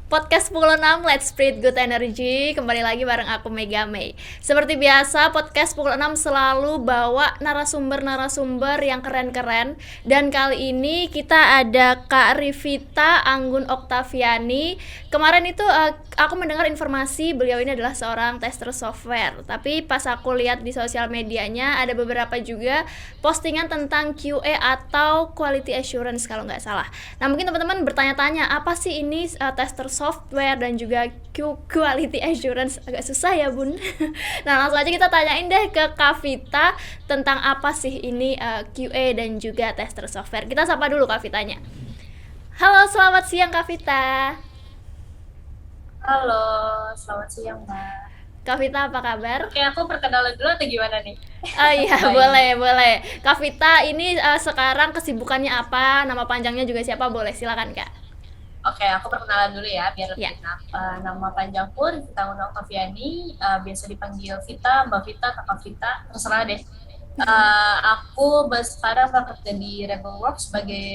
Podcast pukul 6, Let's Spread Good Energy. Kembali lagi bareng aku Mega May. Seperti biasa, podcast pukul 6 selalu bawa narasumber-narasumber yang keren-keren. Dan kali ini kita ada Kak Rivita Anggun Oktaviani. Kemarin itu aku mendengar informasi beliau ini adalah seorang tester software. Tapi pas aku lihat di sosial medianya ada beberapa juga postingan tentang QA atau Quality Assurance kalau nggak salah. Nah, mungkin teman-teman bertanya-tanya, apa sih ini tester software dan juga quality assurance? Agak susah ya, Bun. Nah, langsung aja kita tanyain deh ke Kak Vita tentang apa sih ini QA dan juga tester software. Kita sapa dulu Kak Vitanya. Halo, selamat siang Kak Vita. Halo, selamat siang, Mbak. Kak Vita apa kabar? Oke, aku perkenalan dulu atau gimana nih? Oh iya, Baik. boleh. Kak Vita ini sekarang kesibukannya apa? Nama panjangnya juga siapa? Boleh, silakan Kak. Oke, aku perkenalan dulu ya, biar Ya. lebih enak. Nama panjangku Rivita Oktaviani, biasa dipanggil Vita, Mbak Vita, Kakak Vita, terserah deh. Aku sekarang bekerja di Rebelworks sebagai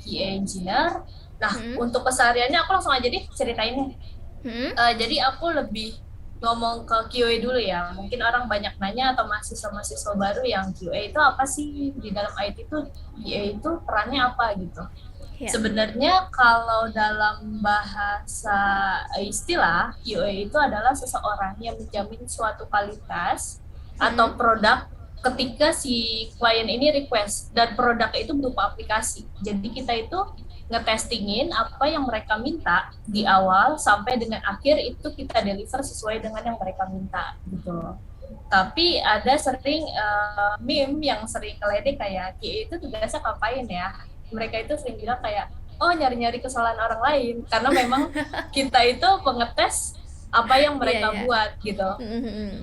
QA Engineer. Nah, Hmm. untuk kesehariannya aku langsung aja deh ceritainnya. Hmm. Jadi aku lebih ngomong ke QA dulu ya. Mungkin orang banyak nanya atau mahasiswa-mahasiswa baru yang QA itu apa sih di dalam IT itu, QA itu perannya apa gitu. Ya. Sebenarnya kalau dalam bahasa istilah, QA itu adalah seseorang yang menjamin suatu kualitas atau produk ketika si klien ini request dan produk itu berupa aplikasi. Jadi kita itu ngetestingin apa yang mereka minta di awal sampai dengan akhir itu kita deliver sesuai dengan yang mereka minta gitu. Tapi ada sering meme yang sering keledek kayak QA itu tugasnya ngapain ya? Mereka itu sering bilang kayak, oh nyari-nyari kesalahan orang lain karena memang kita itu pengetes apa yang Iya, mereka iya. buat gitu.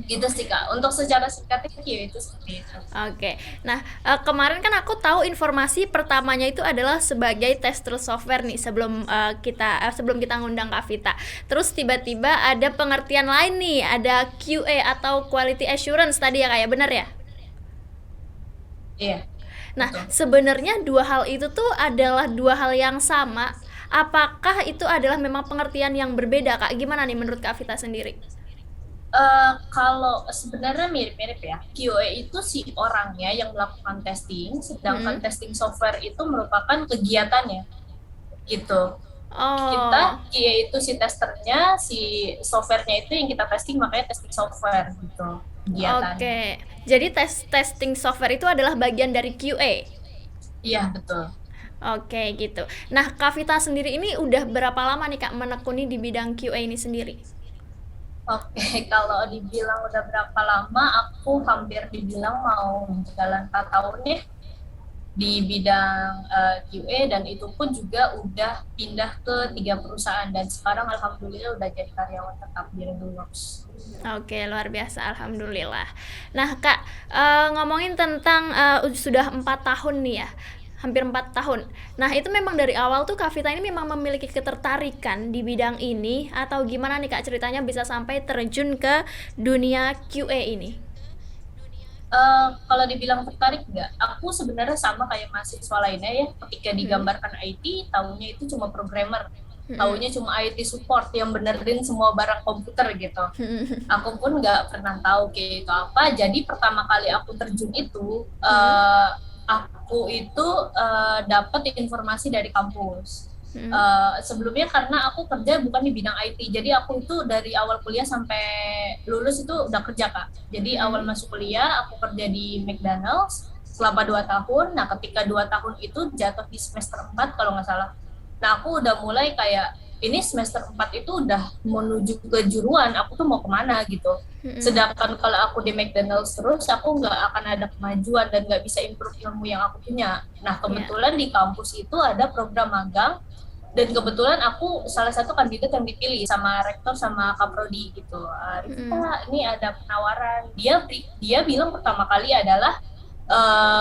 Gitu sih Kak. Untuk secara singkatnya QA itu seperti itu. Oke. Nah, kemarin kan aku tahu informasi pertamanya itu adalah sebagai tester software nih sebelum kita ngundang Kak Vita. Terus tiba-tiba ada pengertian lain nih, ada QA atau Quality Assurance tadi ya kayak benar ya? Iya, Nah, betul. sebenarnya dua hal itu tuh adalah dua hal yang sama. Apakah itu adalah memang pengertian yang berbeda, Kak? Gimana nih menurut Kak Vita sendiri? Kalau sebenarnya mirip-mirip ya. QA itu si orangnya yang melakukan testing, sedangkan Hmm. testing software itu merupakan kegiatannya gitu. Kita Oh, QA itu si testernya, si softwarenya itu yang kita testing, makanya testing software gitu kegiatannya. oke. Jadi testing software itu adalah bagian dari QA. Iya betul. Oke, gitu. Nah, Kak Vita sendiri ini udah berapa lama nih Kak menekuni di bidang QA ini sendiri? Oke, kalau dibilang udah berapa lama, aku hampir dibilang mau jalan 4 tahun ya di bidang QA, dan itu pun juga udah pindah ke 3 perusahaan dan sekarang alhamdulillah udah jadi karyawan tetap di Redulux. Oke, luar biasa, alhamdulillah. Nah, Kak, ngomongin tentang sudah 4 tahun nih ya, hampir 4 tahun. Nah, itu memang dari awal tuh Kak Vita ini memang memiliki ketertarikan di bidang ini atau gimana nih Kak ceritanya bisa sampai terjun ke dunia QA ini? Kalau dibilang tertarik nggak, aku sebenarnya sama kayak mahasiswa lainnya ya, ketika Hmm. digambarkan IT, tahunya itu cuma programmer, Hmm. tahunya cuma IT support yang benerin semua barang komputer gitu. Hmm. Aku pun nggak pernah tahu kayak itu apa. Jadi pertama kali aku terjun itu, Hmm. aku itu dapat informasi dari kampus. Hmm. Sebelumnya karena aku kerja bukan di bidang IT, jadi aku itu dari awal kuliah sampai lulus itu udah kerja Kak. Jadi awal Hmm. masuk kuliah aku kerja di McDonald's selama 2 tahun. Nah ketika 2 tahun itu jatuh di semester 4 kalau nggak salah. Nah aku udah mulai kayak ini semester 4 itu udah menuju ke juruan, aku tuh mau kemana gitu. Hmm. Sedangkan kalau aku di McDonald's terus, aku nggak akan ada kemajuan dan nggak bisa improve ilmu yang aku punya. Nah, Ya. kebetulan di kampus itu ada program magang, dan kebetulan aku salah satu kandidat yang dipilih sama rektor sama kaprodi gitu. Hmm. Rita, ini ada penawaran. Dia bilang pertama kali adalah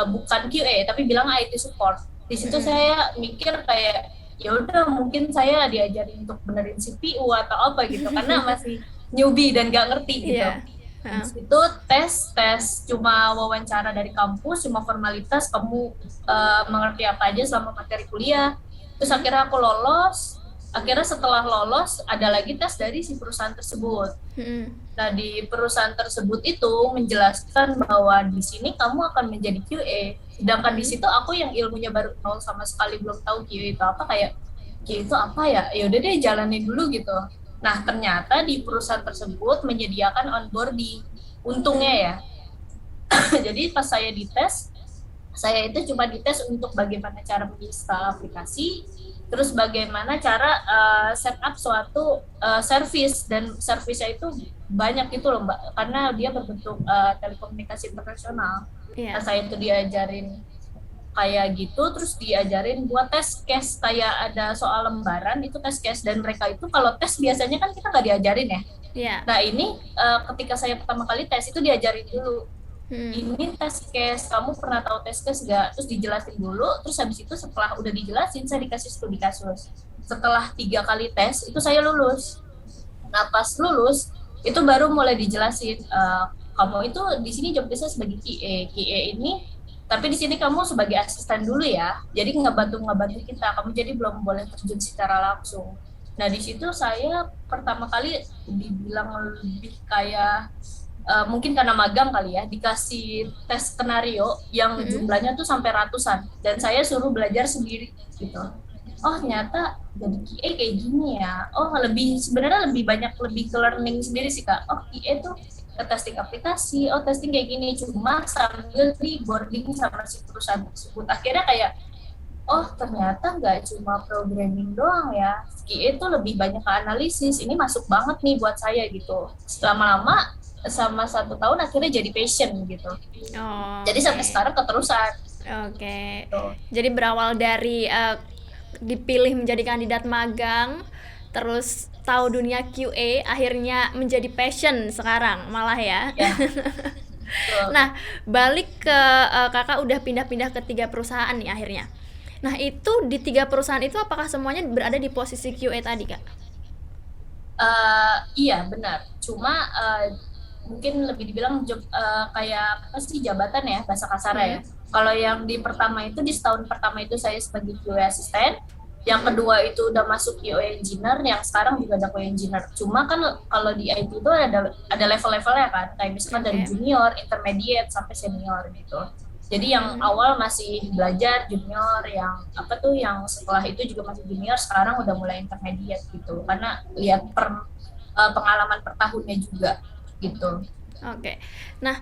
bukan QA tapi bilang IT support. Di situ Hmm. saya mikir kayak ya udah mungkin saya diajarin untuk benerin CPU atau apa gitu karena masih newbie dan gak ngerti gitu. Iya. Heeh. Itu tes cuma wawancara dari kampus, cuma formalitas kamu mengerti apa aja selama materi kuliah. Terus Hmm. akhirnya aku lolos. akhirnya setelah lolos ada lagi tes dari si perusahaan tersebut. Nah, di perusahaan tersebut itu menjelaskan bahwa di sini kamu akan menjadi QA. Sedangkan di situ aku yang ilmunya baru nol sama sekali, belum tahu QA itu apa, kayak QA itu apa ya? Ya udah deh jalanin dulu gitu. Nah, ternyata di perusahaan tersebut menyediakan onboarding. Untungnya ya. Jadi pas saya dites, saya itu cuma dites untuk bagaimana cara menginstal aplikasi, terus bagaimana cara setup suatu service, dan servisnya itu banyak itu loh Mbak, karena dia berbentuk telekomunikasi internasional. Nah, saya itu diajarin kayak gitu, terus diajarin buat tes case, kayak ada soal lembaran itu tes case, dan mereka itu kalau tes biasanya kan kita nggak diajarin ya. Nah ini ketika saya pertama kali tes itu diajarin dulu. Ini tes case, kamu pernah tahu tes case gak? Terus dijelasin dulu, terus habis itu setelah udah dijelasin, saya dikasih studi kasus. Setelah 3 kali tes, itu saya lulus. Nah, pas lulus, itu baru mulai dijelasin, kamu itu di sini job desk sebagai QA ini, tapi di sini kamu sebagai asisten dulu ya, jadi ngebantu kita, kamu jadi belum boleh terjun secara langsung. Nah, di situ saya pertama kali dibilang lebih kayak mungkin karena magang kali ya, dikasih tes skenario yang jumlahnya tuh sampai ratusan, dan saya suruh belajar sendiri gitu. Oh ternyata jadi QA kayak gini ya. Oh sebenarnya lebih banyak lebih ke learning sendiri sih Kak. Oh QA tuh ke testing aplikasi, oh testing kayak gini, cuma sambil di boarding sama si perusahaan tersebut. Akhirnya kayak oh ternyata nggak cuma programming doang ya, QA itu lebih banyak ke analisis. Ini masuk banget nih buat saya gitu. Lama-lama sama 1 tahun akhirnya jadi passion gitu. Jadi sampai sekarang keterusan. Gitu. Jadi berawal dari dipilih menjadi kandidat magang, terus tahu dunia QA, akhirnya menjadi passion sekarang malah ya. Nah, balik ke kakak udah pindah-pindah ke 3 perusahaan nih akhirnya. Nah, itu di 3 perusahaan itu apakah semuanya berada di posisi QA tadi Kak? Iya benar. Cuma mungkin lebih dibilang job kayak apa sih, jabatan ya, bahasa kasarnya ya. Kalau yang di pertama itu, di setahun pertama itu saya sebagai QA asisten, yang kedua itu udah masuk QA engineer, yang sekarang juga ada QA engineer. Cuma kan kalau di IT itu ada level-levelnya kan, kayak misalkan dari junior, intermediate sampai senior gitu. Jadi yang awal masih belajar junior, yang apa tuh yang setelah itu juga masih junior, sekarang udah mulai intermediate gitu, karena lihat pengalaman per tahunnya juga gitu. Nah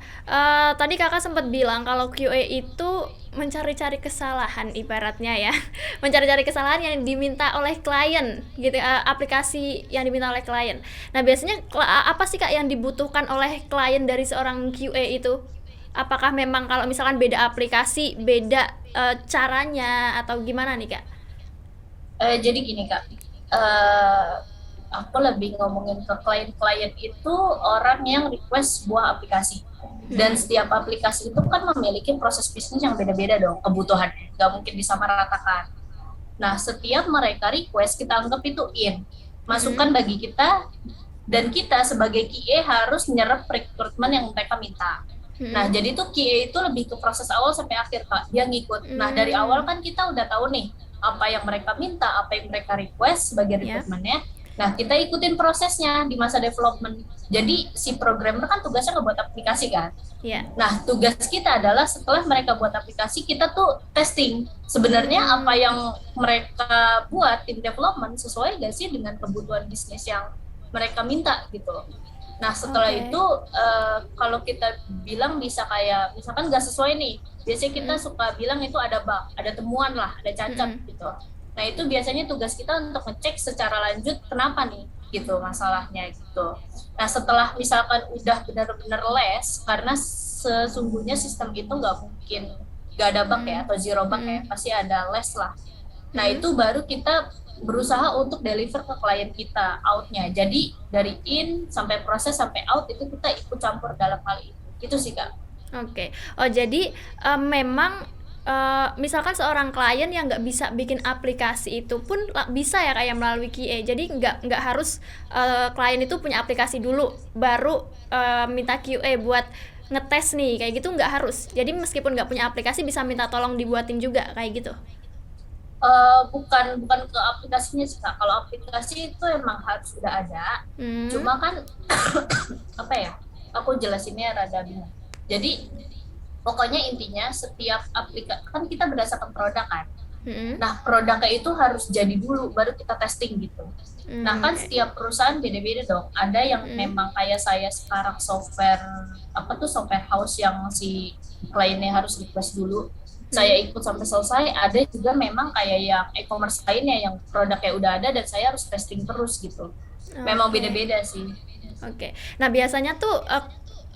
tadi kakak sempat bilang kalau QA itu mencari-cari kesalahan ibaratnya ya, mencari-cari kesalahan yang diminta oleh klien gitu, aplikasi yang diminta oleh klien. Nah biasanya apa sih Kak yang dibutuhkan oleh klien dari seorang QA itu? Apakah memang kalau misalkan beda aplikasi, beda caranya atau gimana nih Kak? Jadi gini Kak, aku lebih ngomongin ke klien-klien itu orang yang request sebuah aplikasi. Dan setiap aplikasi itu kan memiliki proses bisnis yang beda-beda dong kebutuhannya, nggak mungkin disamaratakan. Nah, setiap mereka request, kita anggap itu masukan bagi kita, dan kita sebagai QA harus nyerap rekrutmen yang mereka minta. Nah, jadi tuh QA itu lebih ke proses awal sampai akhir Kak, dia ngikut. Nah, dari awal kan kita udah tahu nih apa yang mereka minta, apa yang mereka request sebagai rekrutmennya. Nah, kita ikutin prosesnya di masa development. Jadi si programmer kan tugasnya ngebuat aplikasi kan. Nah, tugas kita adalah setelah mereka buat aplikasi, kita tuh testing. Sebenarnya apa yang mereka buat tim development sesuai gak sih dengan kebutuhan bisnis yang mereka minta gitu. Nah, setelah itu kalau kita bilang bisa kayak misalkan gak sesuai nih, biasanya kita suka bilang itu ada bug, ada temuan lah, ada cacat gitu. Nah, itu biasanya tugas kita untuk ngecek secara lanjut kenapa nih gitu masalahnya gitu. Nah, setelah misalkan udah benar-benar les, karena sesungguhnya sistem itu nggak mungkin nggak ada bug ya, atau zero bug ya, pasti ada les lah. Nah, itu baru kita berusaha untuk deliver ke klien kita outnya. Jadi dari in sampai proses sampai out itu kita ikut campur dalam hal itu. Itu sih Kak. Oh jadi memang misalkan seorang klien yang nggak bisa bikin aplikasi itu pun bisa ya kayak melalui QA. Jadi nggak harus klien itu punya aplikasi dulu baru minta QA buat ngetes nih, kayak gitu nggak harus. Jadi meskipun nggak punya aplikasi bisa minta tolong dibuatin juga kayak gitu. Bukan ke aplikasinya sih Kak. Kalau aplikasi itu emang harus sudah ada. Hmm. Cuma kan apa ya? Aku jelasinnya rada bingung. Jadi pokoknya intinya setiap aplikasi kan kita berdasarkan produk kan. Hmm. Nah, produknya itu harus jadi dulu baru kita testing gitu. Nah, kan Oke. setiap perusahaan beda-beda dong. Ada yang Hmm. memang kayak saya sekarang software apa tuh software house yang si kliennya harus request dulu. Saya Hmm. ikut sampai selesai. Ada juga memang kayak yang e-commerce lainnya yang produknya udah ada dan saya harus testing terus gitu. Memang Oke. beda-beda sih. Oke. Nah, biasanya tuh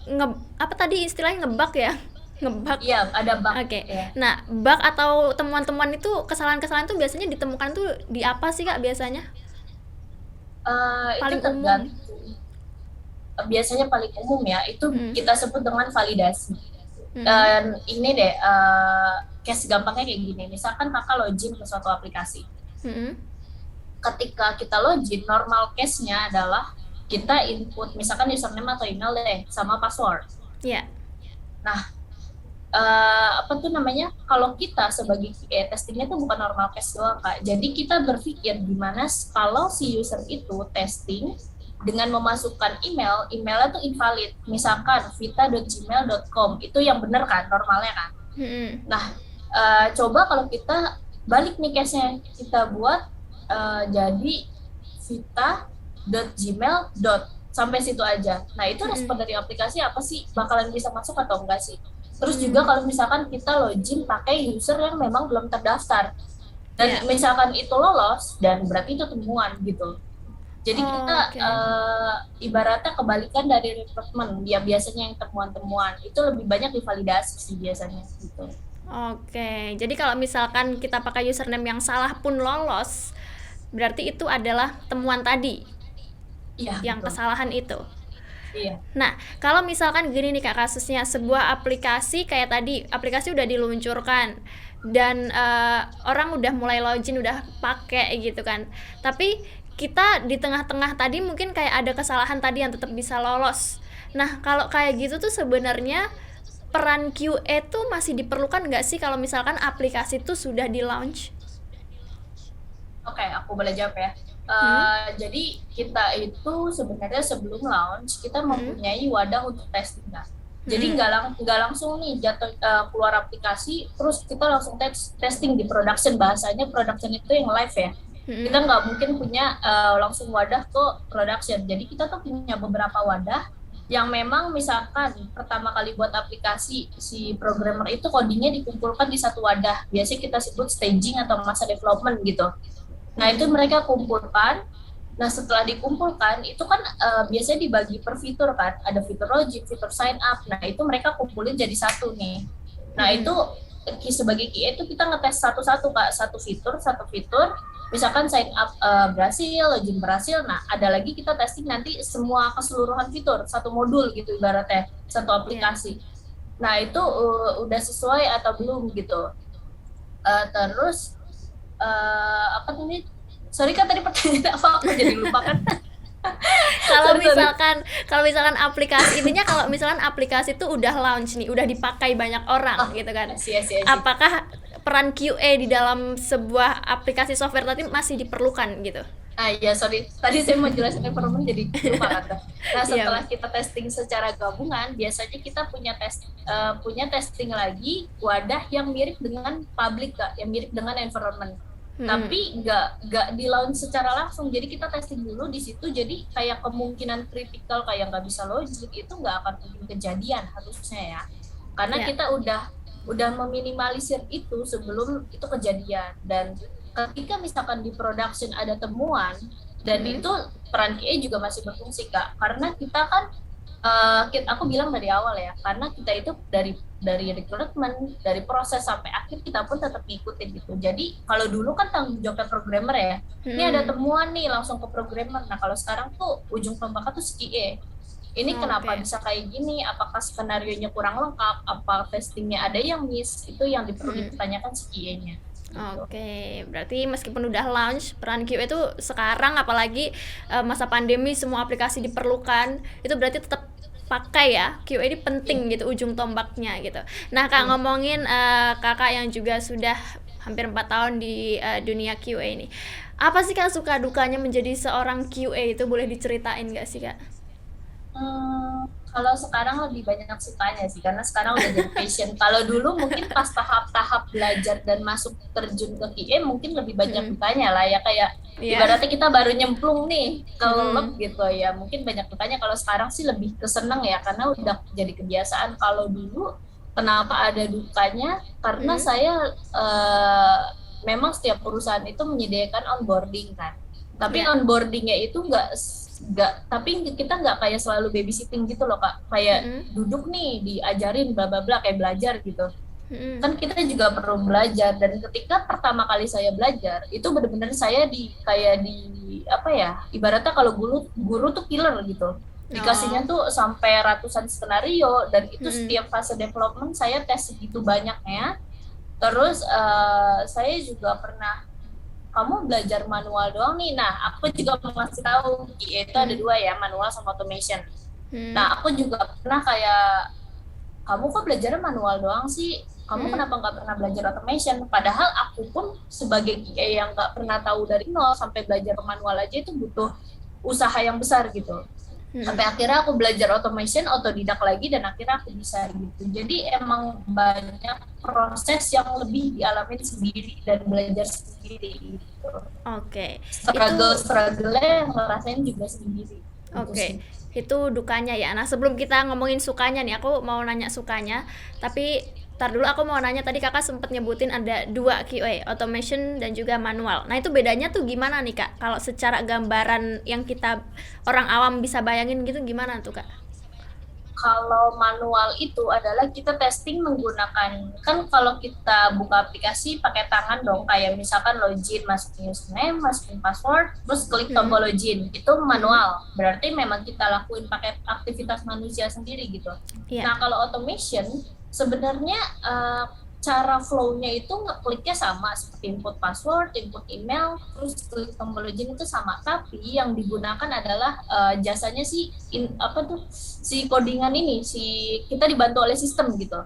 nge apa tadi istilahnya ngebug ya? Ngebug. Iya, ada bug Oke. ya. Nah, bug atau temuan-temuan itu kesalahan-kesalahan itu biasanya ditemukan tuh di apa sih Kak biasanya? Itu Paling umum. tergantung. Biasanya paling umum ya, itu Hmm. kita sebut dengan validasi. Hmm. Dan ini deh, case gampangnya kayak gini. Misalkan kakak login ke suatu aplikasi. Hmm. Ketika kita login, normal case-nya adalah kita input, misalkan username atau email deh, sama password. Ya. Nah, apa tuh namanya? Kalau kita sebagai QA testingnya tuh bukan normal case doang kak. Jadi kita berpikir gimana kalau si user itu testing dengan memasukkan emailnya tuh invalid. Misalkan vita.gmail.com itu yang benar kan normalnya kan. Hmm. Nah, coba kalau kita balik nih case-nya, kita buat jadi vita.gmail. Sampai situ aja. Nah, itu Hmm. respon dari aplikasi apa sih? Bakalan bisa masuk atau enggak sih? Terus juga Hmm. kalau misalkan kita login pakai user yang memang belum terdaftar, dan Ya. misalkan itu lolos, dan berarti itu temuan gitu. Jadi kita Oke. ibaratnya kebalikan dari rekrutmen, ya biasanya yang temuan-temuan itu lebih banyak divalidasi sih biasanya gitu. Oke. Jadi kalau misalkan kita pakai username yang salah pun lolos, berarti itu adalah temuan tadi, Iya yang betul. kesalahan itu. Iya. Nah, kalau misalkan gini nih Kak kasusnya, sebuah aplikasi kayak tadi, aplikasi udah diluncurkan dan orang udah mulai login, udah pakai gitu kan. Tapi kita di tengah-tengah tadi mungkin kayak ada kesalahan tadi yang tetap bisa lolos. Nah, kalau kayak gitu tuh sebenarnya peran QA tuh masih diperlukan nggak sih kalau misalkan aplikasi tuh sudah di launch? Oke, aku boleh jawab ya. Hmm? Jadi kita itu sebenarnya sebelum launch kita Hmm? mempunyai wadah untuk testing kan. Jadi Hmm? nggak langsung nih jatuh keluar aplikasi terus kita langsung testing di production, bahasanya production itu yang live ya. Kita Hmm? nggak mungkin punya langsung wadah ke production. Jadi kita tuh punya beberapa wadah yang memang misalkan pertama kali buat aplikasi si programmer itu codingnya dikumpulkan di satu wadah. Biasanya kita sebut staging atau masa development gitu. Nah, itu Hmm? mereka kumpulkan. Nah, setelah dikumpulkan, itu kan biasanya dibagi per fitur kan. Ada fitur login, fitur sign up. Nah, itu mereka kumpulin jadi satu nih. Nah, Hmm? itu sebagai QA itu kita ngetes satu-satu Kak, satu fitur. Misalkan sign up berhasil, login berhasil. Nah, ada lagi kita testing nanti semua keseluruhan fitur, satu modul gitu ibaratnya, satu Ya. aplikasi. Nah, itu udah sesuai atau belum gitu. Terus apa tadi? Sorry kan tadi pertanyaan apa? Aku jadi lupa kan. Kalau Sorry sorry. misalkan kalau misalkan aplikasi intinya kalau misalkan aplikasi itu udah launch nih, udah dipakai banyak orang Oh, gitu kan. sih. Apakah peran QA di dalam sebuah aplikasi software tadi masih diperlukan gitu? Iya sorry. Tadi saya mau jelasin informasi jadi lupa kata. Nah Iya, setelah Bang. kita testing secara gabungan, biasanya kita punya testing lagi wadah yang mirip dengan public Kak, yang mirip dengan environment. Hmm. Tapi nggak di launch secara langsung. Jadi kita testing dulu di situ. Jadi kayak kemungkinan kritikal kayak nggak bisa logik itu nggak akan mungkin kejadian harusnya ya. Karena Ya. kita udah meminimalisir itu sebelum itu kejadian. Dan ketika misalkan di production ada temuan dan Hmm. itu peran QA juga masih berfungsi Kak. Karena kita kan aku bilang dari awal ya, karena kita itu dari rekrutmen, dari proses sampai akhir kita pun tetap ngikutin gitu. Jadi kalau dulu kan tanggung jawab programmer ya, ini ada Hmm. temuan nih langsung ke programmer. Nah kalau sekarang tuh ujung tombaknya tuh si QA. Ini kenapa Oke. bisa kayak gini? Apakah skenario nya kurang lengkap? Apa testingnya ada yang miss? Itu yang perlu Hmm. ditanyakan si QA-nya. Gitu. Oke, berarti meskipun udah launch, peran QA itu sekarang apalagi masa pandemi semua aplikasi diperlukan, itu berarti tetap pakai ya. QA ini Iya. penting gitu ujung tombaknya gitu. Nah, Kak Iya. ngomongin Kakak yang juga sudah hampir 4 tahun di dunia QA ini. Apa sih Kak suka dukanya menjadi seorang QA itu, boleh diceritain nggak sih Kak? Kalau sekarang lebih banyak sukanya sih, karena sekarang udah jadi passion. Kalau dulu mungkin pas tahap-tahap belajar dan masuk terjun ke QA mungkin lebih banyak Mm-mm. dukanya lah ya, kayak Iya. ibaratnya kita baru nyemplung nih ke lab Mm-mm. gitu ya, mungkin banyak dukanya. Kalau sekarang sih lebih keseneng ya, karena udah jadi kebiasaan. Kalau dulu kenapa ada dukanya? Karena Mm-mm. saya memang setiap perusahaan itu menyediakan onboarding kan, tapi Iya. onboardingnya itu tapi kita nggak kayak selalu babysitting gitu loh Kak, kayak Mm-mm. duduk nih diajarin bla bla bla kayak belajar gitu. Mm-mm. Kan kita juga perlu belajar, dan ketika pertama kali saya belajar itu benar-benar saya kayak di apa ya, ibaratnya kalau guru guru tuh killer gitu, Oh. dikasihnya tuh sampai ratusan skenario, dan itu Mm-mm. setiap fase development saya tes segitu banyaknya. Terus saya juga pernah, kamu belajar manual doang nih. Nah, aku juga mau ngasih tahu, itu ada Mm. dua ya, manual sama automation. Mm. Nah, aku juga pernah kayak, kamu kok belajarnya manual doang sih? Kamu Mm. kenapa nggak pernah belajar automation? Padahal aku pun sebagai QA yang nggak pernah tahu dari nol sampai belajar manual aja itu butuh usaha yang besar gitu. Sampai Mm. akhirnya aku belajar automation otodidak lagi, dan akhirnya aku bisa gitu. Jadi emang banyak proses yang lebih dialamin sendiri dan belajar sendiri gitu. Oke. Itu Struggle yang ngerasain juga sendiri gitu oke. sih. Itu dukanya ya. Nah, sebelum kita ngomongin sukanya nih, aku mau nanya sukanya. Tapi tar dulu, aku mau nanya, tadi Kakak sempat nyebutin ada dua QA, automation dan juga manual. Nah, itu bedanya tuh gimana nih, Kak? Kalau secara gambaran yang kita orang awam bisa bayangin gitu, gimana tuh, Kak? Kalau manual itu adalah kita testing menggunakan, kan kalau kita buka aplikasi pakai tangan dong, kayak misalkan login, masukin username, masukin password, terus klik Mm-mm. tombol login, itu Mm-mm. manual. Berarti memang kita lakuin pakai aktivitas manusia sendiri gitu. Iya. Nah, kalau automation sebenarnya cara flow-nya itu ngekliknya sama seperti input password, input email, terus klik tombol login itu sama. Tapi yang digunakan adalah jasanya si apa tuh, si codingan ini, si kita dibantu oleh sistem gitu.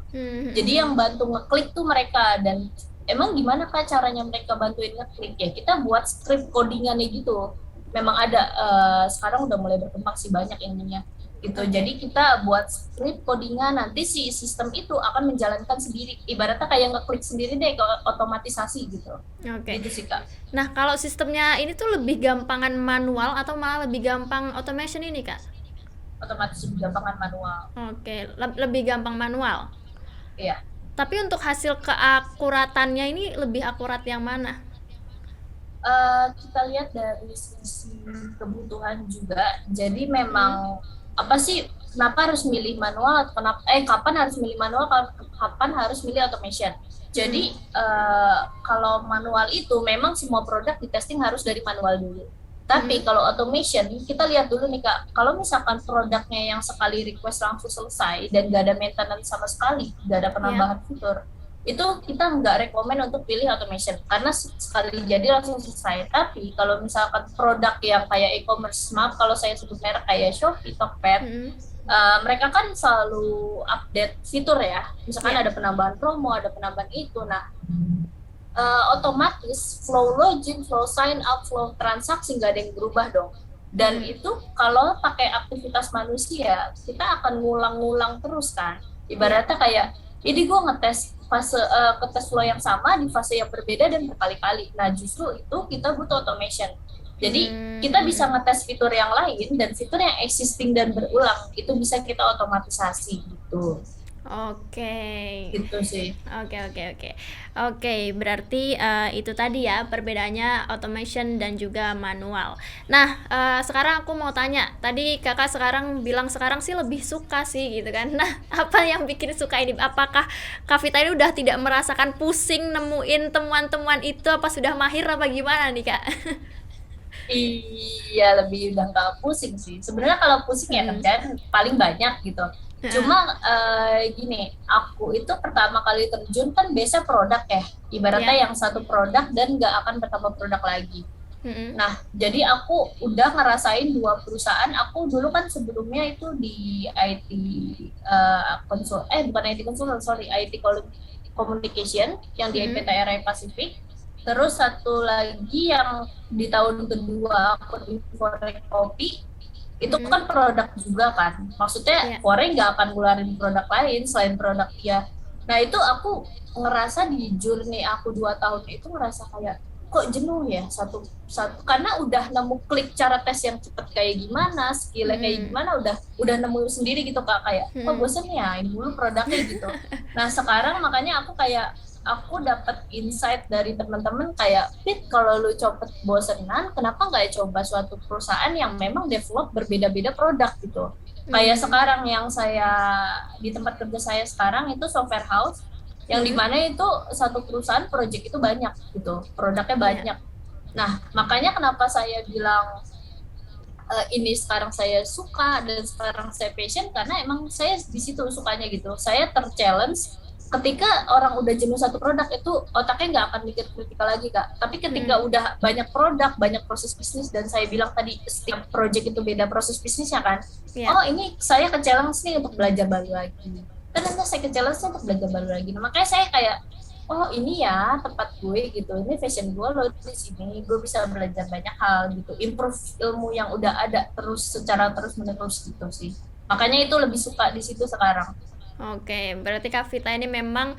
Jadi Mm-mm. yang bantu ngeklik tuh mereka. Dan emang gimana Kak caranya mereka bantuin ngeklik ya? Kita buat script codingannya gitu. Memang ada, sekarang udah mulai berkembang sih banyak ininya gitu. Oke. Jadi kita buat script codingan, nanti si sistem itu akan menjalankan sendiri. Ibaratnya kayak ngeklik sendiri deh, ke otomatisasi gitu. Oke. Gitu sih Kak. Nah, kalau sistemnya ini tuh lebih gampangan manual atau malah lebih gampang automation ini, Kak? Otomatis lebih gampangan manual. Oke, lebih gampang manual. Iya. Tapi untuk hasil keakuratannya ini lebih akurat yang mana? Kita lihat dari sisi kebutuhan juga. Jadi Hmm. memang apa sih, kenapa harus milih manual, atau kenapa kapan harus milih manual, kapan harus milih automation. Hmm. Jadi kalau manual itu memang semua produk di testing harus dari manual dulu. Tapi Hmm. kalau automation kita lihat dulu nih Kak, kalau misalkan produknya yang sekali request langsung selesai dan gak ada maintenance sama sekali, gak ada Ya. penambahan fitur, itu kita nggak rekomen untuk pilih automation karena sekali jadi langsung selesai. Tapi kalau misalkan produk yang kayak e-commerce, maaf kalau saya sebut merek kayak Shopee, Tokped, Hmm. mereka kan selalu update fitur ya. Misalkan Ya. ada penambahan promo, ada penambahan itu. Nah, otomatis flow login, flow sign up, flow transaksi nggak ada yang berubah dong. Dan Hmm. itu kalau pakai aktivitas manusia, kita akan ngulang-ngulang terus kan. Ya. Ibaratnya kayak, ini gue ngetes fase ngetes flow yang sama di fase yang berbeda dan berkali-kali. Nah, justru itu kita butuh automation. Jadi Hmm. kita bisa Hmm. ngetes fitur yang lain, dan fitur yang existing dan berulang itu bisa kita otomatisasi gitu. Oke. Gitu sih. Oke, oke, oke. Oke, berarti itu tadi ya perbedaannya automation dan juga manual. Nah, sekarang aku mau tanya. Tadi Kakak sekarang bilang sekarang sih lebih suka sih gitu kan. Nah, apa yang bikin suka ini? Apakah Kak Vita ini udah tidak merasakan pusing nemuin temuan-temuan itu, apa sudah mahir apa gimana nih, Kak? Iya, lebih udah nggak pusing sih. Sebenarnya kalau pusing ya Hmm. kerjaan paling banyak gitu. Heeh. Cuma gini, aku itu pertama kali terjun kan biasa produk ya. Ibaratnya Ya. yang satu produk dan nggak akan bertambah produk lagi. Mm-mm. Nah, jadi aku udah ngerasain dua perusahaan. Aku dulu kan sebelumnya itu di IT konsul, bukan IT konsultan, sorry, IT Communication yang di Hmm. IPTRI Pacific. Terus satu lagi yang di tahun kedua aku di Forex Kopi, itu Hmm. kan produk juga kan. Maksudnya Ya. Forex nggak akan ngeluarin produk lain selain produk dia. Nah itu aku ngerasa di journey aku 2 tahun itu ngerasa kayak kok jenuh ya satu satu karena udah nemu klik cara tes yang cepet kayak gimana, skillnya kayak Hmm. gimana, udah nemu sendiri gitu kak, kayak kok Hmm. bosen ya ini dulu produknya gitu. Nah sekarang makanya aku dapat insight dari teman-teman kayak Pit, kalau lu cepet bosenan kenapa nggak coba suatu perusahaan yang memang develop berbeda-beda produk gitu. Kayak Hmm. sekarang yang saya di tempat kerja saya sekarang itu software house yang Hmm. dimana itu satu perusahaan project itu banyak gitu, produknya Ya. banyak. Nah, makanya kenapa saya bilang ini sekarang saya suka dan sekarang saya passion karena emang saya di situ sukanya gitu. Saya terchallenge ketika orang udah jenuh satu produk itu otaknya nggak akan mikir kritikal lagi kak. Tapi ketika Hmm. udah banyak produk, banyak proses bisnis dan saya bilang tadi setiap project itu beda proses bisnisnya kan. Ya. Oh ini saya ke challenge nih untuk belajar baru lagi. Ternyata saya ke challenge untuk belajar baru lagi. Nah, makanya saya kayak oh ini ya tempat gue gitu, ini fashion gue loh di sini, gue bisa belajar banyak hal gitu, improve ilmu yang udah ada terus secara terus menerus gitu sih, makanya itu lebih suka di situ sekarang. Oke, berarti Kak Vita ini memang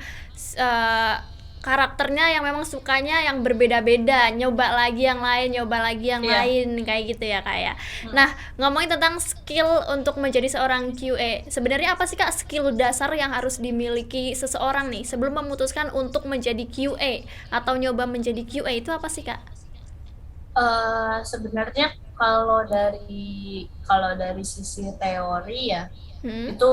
eh, karakternya yang memang sukanya yang berbeda-beda, nyoba lagi yang lain, nyoba lagi yang Iya. lain, kayak gitu ya Kak ya. Hmm. Nah, ngomongin tentang skill untuk menjadi seorang QA, sebenarnya apa sih Kak skill dasar yang harus dimiliki seseorang nih sebelum memutuskan untuk menjadi QA atau nyoba menjadi QA itu apa sih Kak? Sebenarnya kalau dari sisi teori ya Hmm. itu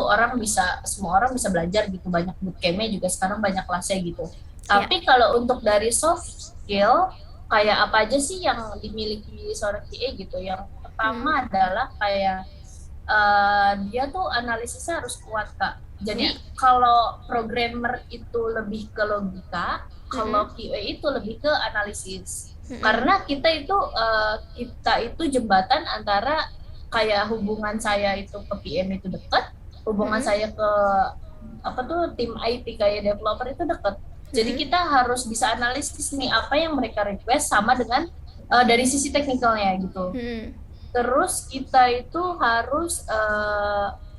semua orang bisa belajar gitu, banyak bootcampnya juga sekarang banyak kelasnya gitu. Ya. Tapi kalau untuk dari soft skill kayak apa aja sih yang dimiliki seorang QA gitu, yang Hmm. pertama adalah kayak dia tuh analisisnya harus kuat kak. Ya. Jadi kalau programmer itu lebih ke logika, Hmm. kalau QA itu lebih ke analisis. Hmm. Karena kita itu jembatan antara kayak hubungan saya itu ke PM itu dekat, hubungan Hmm. saya ke apa tuh tim IT kayak developer itu dekat. Jadi Hmm. kita harus bisa analisis nih apa yang mereka request sama dengan dari sisi teknikalnya gitu. Hmm. Terus kita itu harus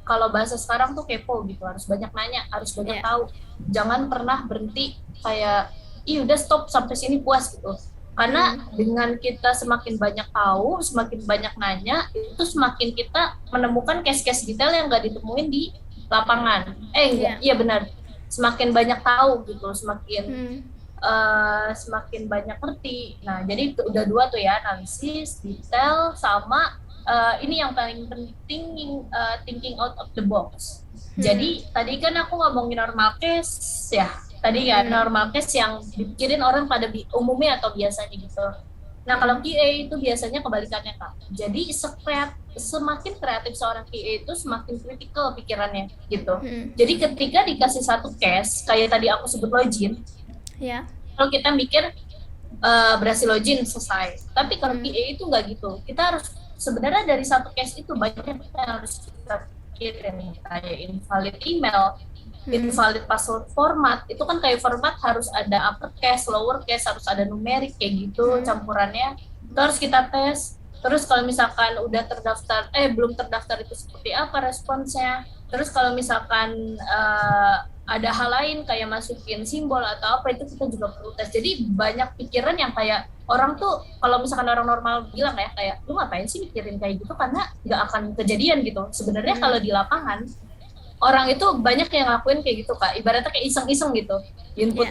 kalau bahasa sekarang tuh kepo gitu, harus banyak nanya, harus banyak Ya. tahu. Jangan pernah berhenti kayak, ih udah stop sampai sini puas gitu. Karena Hmm. dengan kita semakin banyak tahu, semakin banyak nanya, itu semakin kita menemukan case-case detail yang nggak ditemuin di lapangan. Enggak, Ya. iya benar. Semakin banyak tahu gitu, semakin Hmm. semakin banyak ngerti. Nah, jadi udah dua tuh ya, analisis, detail, sama ini yang paling penting, thinking out of the box. Hmm. Jadi tadi kan aku ngomongin normal case ya, tadi ya Hmm. normal case yang dipikirin orang pada umumnya atau biasanya gitu. Nah, kalau Hmm. QA itu biasanya kebalikannya Kak. Jadi semakin kreatif seorang QA itu semakin kritikal pikirannya gitu. Hmm. Jadi ketika dikasih satu case, kayak tadi aku sebut login, Ya. kalau kita mikir berhasil login selesai. Tapi kalau Hmm. PA itu nggak gitu. Kita harus sebenarnya dari satu case itu banyak yang harus kita pikirin, kayak invalid email, Hmm. invalid password format. Itu kan kayak format harus ada uppercase, lowercase, harus ada numerik kayak gitu Hmm. campurannya. Itu harus kita tes. Terus kalau misalkan udah terdaftar, belum terdaftar itu seperti apa responsnya. Terus kalau misalkan ada hal lain kayak masukin simbol atau apa, itu kita juga perlu tes. Jadi banyak pikiran yang kayak orang tuh kalau misalkan orang normal bilang ya kayak lu ngapain sih mikirin kayak gitu karena nggak akan kejadian gitu. Sebenarnya kalau Hmm. di lapangan orang itu banyak yang ngelakuin kayak gitu kak. Ibaratnya kayak iseng-iseng gitu. Ya. Input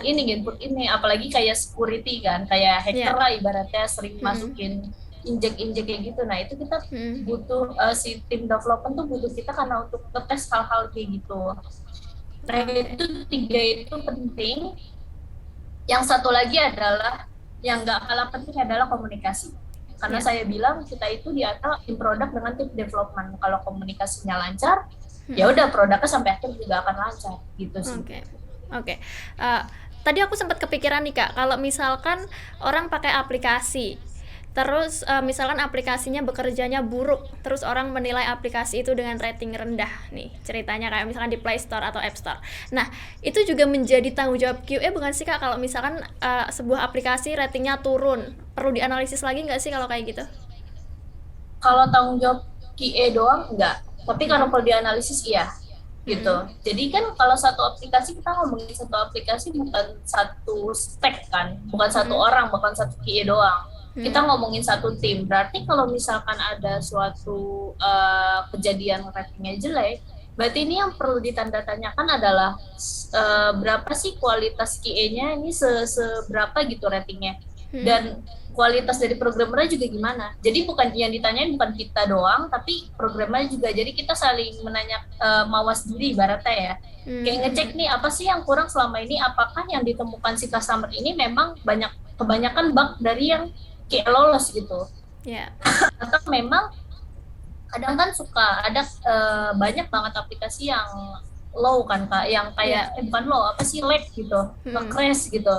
ini, apalagi kayak security kan, kayak hacker Ya. lah ibaratnya sering Hmm. masukin injek-injek kayak gitu. Nah itu kita Hmm. butuh si tim development tuh butuh kita karena untuk ngetes hal-hal kayak gitu. Nah Oke. itu tiga itu penting. Yang satu lagi adalah yang nggak kalah penting adalah komunikasi. Karena Ya. saya bilang kita itu di antara tim produk dengan tim development. Kalau komunikasinya lancar, ya Hmm. udah produknya sampai akhir juga akan lancar gitu sih. Oke. Oke. Eh, Tadi aku sempat kepikiran nih Kak, kalau misalkan orang pakai aplikasi, Terus misalkan aplikasinya bekerjanya buruk, terus orang menilai aplikasi itu dengan rating rendah nih ceritanya, kayak misalkan di Play Store atau App Store. Nah, itu juga menjadi tanggung jawab QA bukan sih Kak, kalau misalkan sebuah aplikasi ratingnya turun, perlu dianalisis lagi nggak sih kalau kayak gitu? Kalau tanggung jawab QA doang enggak, tapi kalau perlu dianalisis iya gitu. Jadi kan kalau satu aplikasi, kita ngomongin satu aplikasi bukan satu stack kan, bukan satu orang, bukan satu QA doang. Kita ngomongin satu tim. Berarti kalau misalkan ada suatu kejadian ratingnya jelek, berarti ini yang perlu ditandatanyakan adalah berapa sih kualitas QA-nya ini, seberapa gitu ratingnya, dan kualitas dari programmernya juga gimana. Jadi bukan yang ditanyain bukan kita doang, tapi programmernya juga. Jadi kita saling menanya, mawas diri ibaratnya ya. Kayak ngecek nih apa sih yang kurang selama ini, apakah yang ditemukan si customer ini memang kebanyakan bug dari yang kayak lolos gitu. Ya. Atau memang kadang kan suka ada banyak banget aplikasi yang low kan Kak, yang kayak bukan low, apa sih, lag gitu, crash gitu.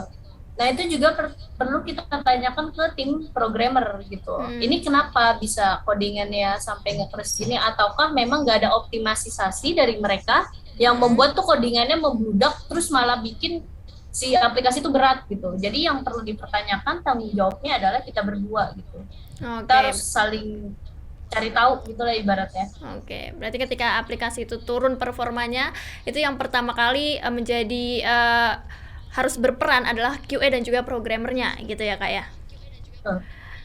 Nah itu juga perlu kita tanyakan ke tim programmer gitu. Ini kenapa bisa codingannya sampai nge-crash gini, ataukah memang nggak ada optimalisasi dari mereka yang membuat tuh codingannya membludak terus malah bikin si aplikasi itu berat gitu. Jadi yang perlu dipertanyakan tanggung jawabnya adalah kita berdua gitu. Kita harus saling cari tahu gitulah ibaratnya. Oke, berarti ketika aplikasi itu turun performanya, itu yang pertama kali menjadi harus berperan adalah QA dan juga programmernya gitu ya Kak ya.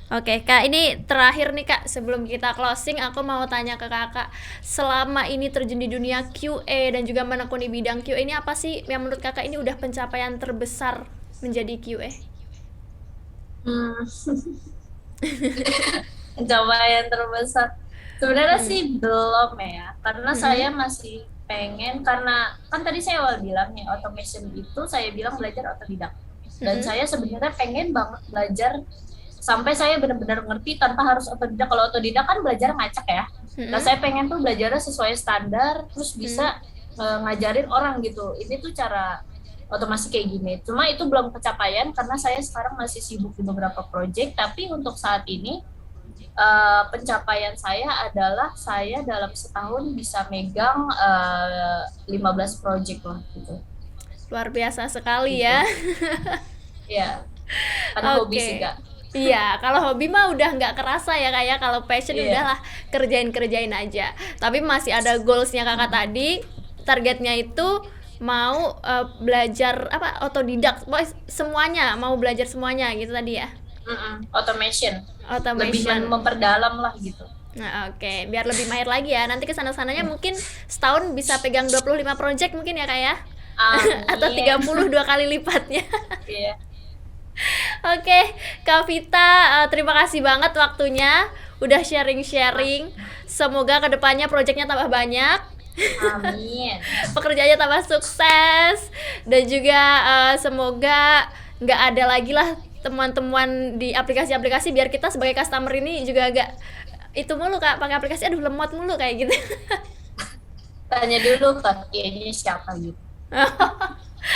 Oke Kak, ini terakhir nih Kak, sebelum kita closing aku mau tanya ke Kakak, selama ini terjun di dunia QA dan juga menekuni bidang QA ini, apa sih yang menurut Kakak ini udah pencapaian terbesar menjadi QA? Pencapaian terbesar sebenarnya sih belum ya, karena saya masih pengen, karena kan tadi saya awal bilang ya, automation itu saya bilang belajar otodidak, dan saya sebenarnya pengen banget belajar sampai saya benar-benar ngerti tanpa harus otodidak. Kalau otodidak kan belajar ngacak ya. Nah saya pengen tuh belajarnya sesuai standar, terus bisa ngajarin orang gitu. Ini tuh cara otomasi kayak gini. Cuma itu belum kecapaian karena saya sekarang masih sibuk di beberapa project. Tapi untuk saat ini pencapaian saya adalah saya dalam setahun bisa megang 15 project lah gitu. Luar biasa sekali gitu. Ya. Iya. Karena hobi sih Kak. Iya, kalau hobi mah udah nggak kerasa ya Kak ya. Kalau passion udahlah kerjain aja. Tapi masih ada goalsnya Kakak tadi, targetnya itu mau belajar apa, otodidak, semuanya, mau belajar semuanya gitu tadi ya. Automation. Lebih memperdalam lah gitu. Nah, oke. Biar lebih mahir lagi ya. Nanti kesana-sananya mungkin setahun bisa pegang 25 project mungkin ya Kak ya. Atau 32 kali lipatnya. Iya. Oke, Kak Vita, terima kasih banget waktunya, udah sharing-sharing. Semoga kedepannya proyeknya tambah banyak. Amin. Pekerjaannya tambah sukses, dan juga semoga nggak ada lagi lah temuan-temuan di aplikasi-aplikasi, biar kita sebagai customer ini juga agak itu mulu Kak, pakai aplikasi aduh lemot mulu kayak gitu. Tanya dulu Kak, kayaknya siapa gitu.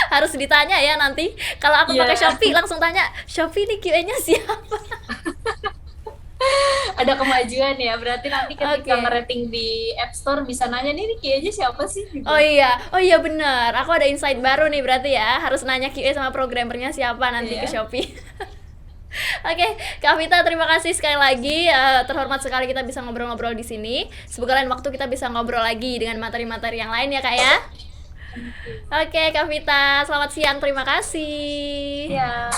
Harus ditanya ya nanti. Kalau aku pakai Shopee langsung tanya, Shopee nih QA-nya siapa? Ada kemajuan ya, berarti nanti ketika ngerating di App Store bisa nanya nih QA-nya siapa sih gitu. Oh iya benar. Aku ada insight baru nih berarti ya, harus nanya QA sama programmernya siapa nanti ke Shopee. Oke, Kak Vita, terima kasih sekali lagi. Terhormat sekali kita bisa ngobrol-ngobrol di sini. Semoga lain waktu kita bisa ngobrol lagi dengan materi-materi yang lain ya Kak ya. Oke, Kak Vita, selamat siang, terima kasih. Ya.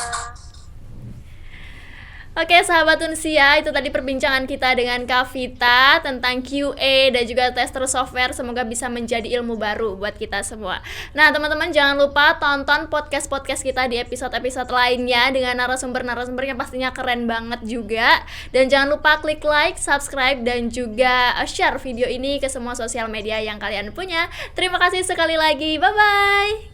Oke, sahabat Unsia, itu tadi perbincangan kita dengan Kak Vita tentang QA dan juga tester software. Semoga bisa menjadi ilmu baru buat kita semua. Nah, teman-teman jangan lupa tonton podcast-podcast kita di episode-episode lainnya dengan narasumber-narasumber yang pastinya keren banget juga. Dan jangan lupa klik like, subscribe, dan juga share video ini ke semua sosial media yang kalian punya. Terima kasih sekali lagi, bye-bye!